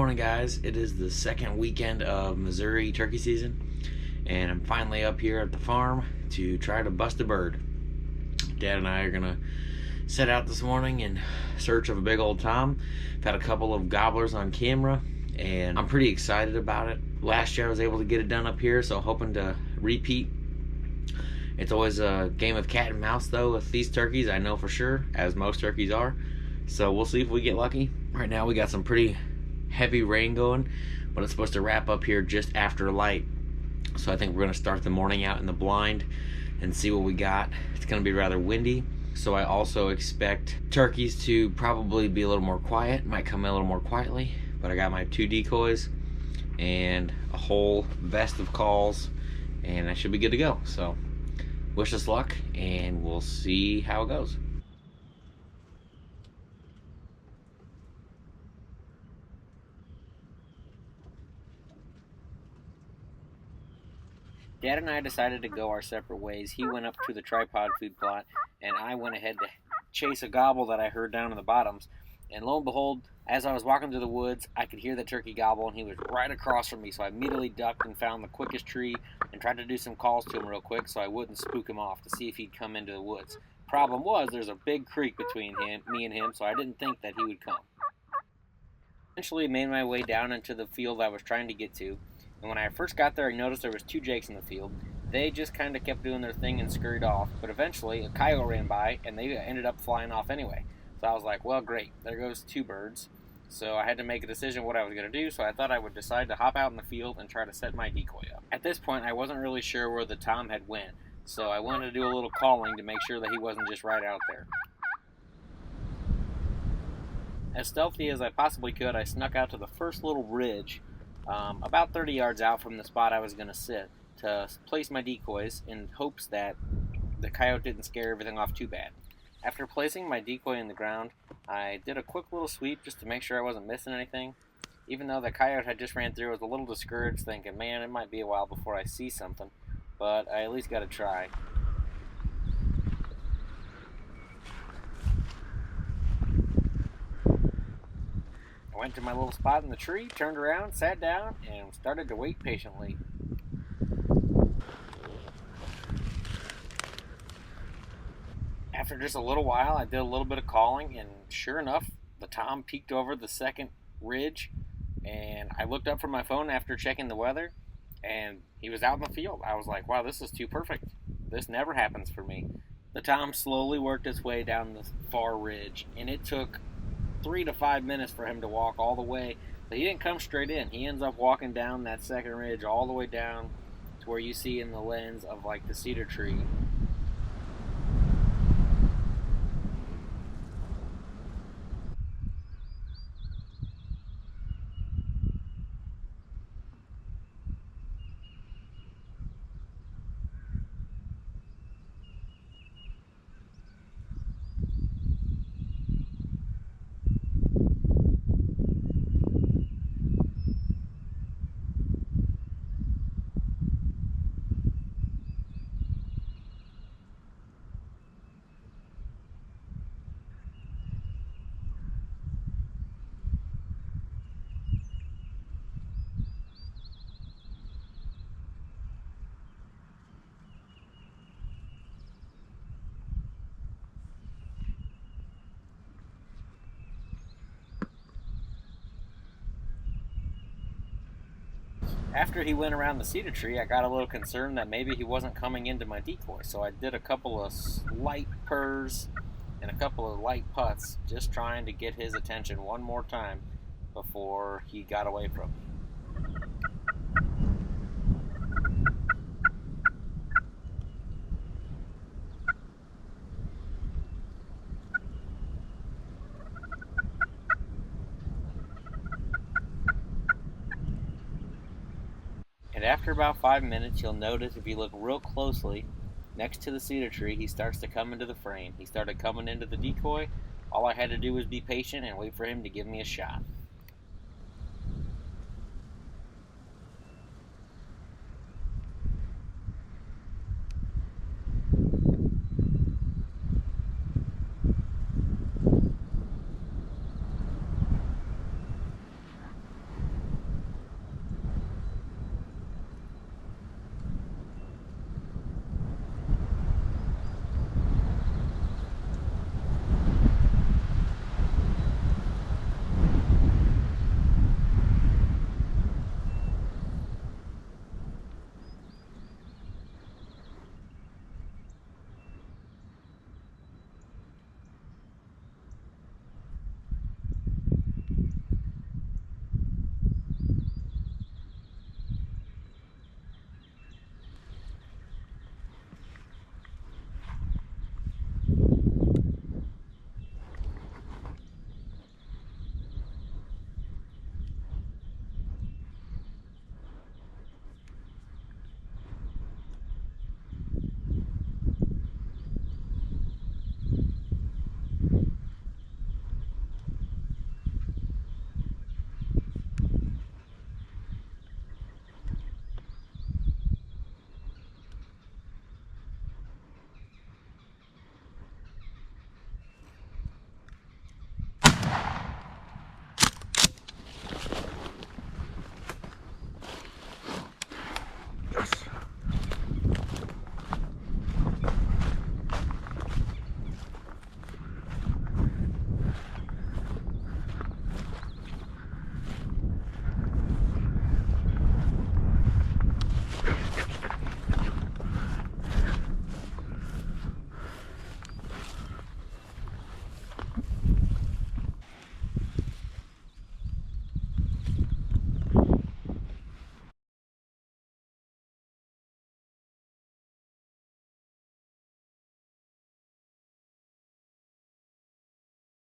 morning, guys. It is the second weekend of Missouri turkey season, and I'm finally up here at the farm to try to bust a bird. Dad and I are gonna set out this morning in search of a big old tom. I've had a couple of gobblers on camera, and I'm pretty excited about it. Last year I was able to get it done up here, so hoping to repeat. It's always a game of cat and mouse though with these turkeys, I know for sure, as most turkeys are. So we'll see if we get lucky. Right now we got some pretty heavy rain going, but it's supposed to wrap up here just after light. So I think we're gonna start the morning out in the blind and see what we got. It's gonna be rather windy, so I also expect turkeys to probably be a little more quiet, might come in a little more quietly, but I got my 2 decoys and a whole vest of calls, and I should be good to go. So wish us luck, and we'll see how it goes. Dad and I decided to go our separate ways. He went up to the tripod food plot, and I went ahead to chase a gobble that I heard down in the bottoms. And lo and behold, as I was walking through the woods, I could hear the turkey gobble, and he was right across from me. So I immediately ducked and found the quickest tree and tried to do some calls to him real quick so I wouldn't spook him off to see if he'd come into the woods. Problem was, there's a big creek between me and him, so I didn't think that he would come. Eventually, I made my way down into the field I was trying to get to. And when I first got there, I noticed there was 2 jakes in the field. They just kind of kept doing their thing and scurried off. But eventually, a coyote ran by, and they ended up flying off anyway. So I was like, well, great. There goes 2 birds. So I had to make a decision what I was going to do, so I thought I would decide to hop out in the field and try to set my decoy up. At this point, I wasn't really sure where the tom had went, so I wanted to do a little calling to make sure that he wasn't just right out there. As stealthy as I possibly could, I snuck out to the first little ridge, about 30 yards out from the spot I was going to sit, to place my decoys in hopes that the coyote didn't scare everything off too bad. After placing my decoy in the ground, I did a quick little sweep just to make sure I wasn't missing anything. Even though the coyote had just ran through, I was a little discouraged, thinking, man, it might be a while before I see something, but I at least got to try. I went to my little spot in the tree, turned around, sat down, and started to wait patiently. After just a little while, I did a little bit of calling, and sure enough, the tom peeked over the second ridge, and I looked up from my phone after checking the weather, and he was out in the field. I was like, wow, this is too perfect. This never happens for me. The tom slowly worked its way down the far ridge, and it took 3 to 5 minutes for him to walk all the way, but he didn't come straight in. He ends up walking down that second ridge all the way down to where you see in the lens of like the cedar tree. After he went around the cedar tree, I got a little concerned that maybe he wasn't coming into my decoy, so I did a couple of light purrs and a couple of light putts, just trying to get his attention one more time before he got away from me. And after about 5 minutes, you'll notice if you look real closely, next to the cedar tree, he starts to come into the frame. He started coming into the decoy. All I had to do was be patient and wait for him to give me a shot.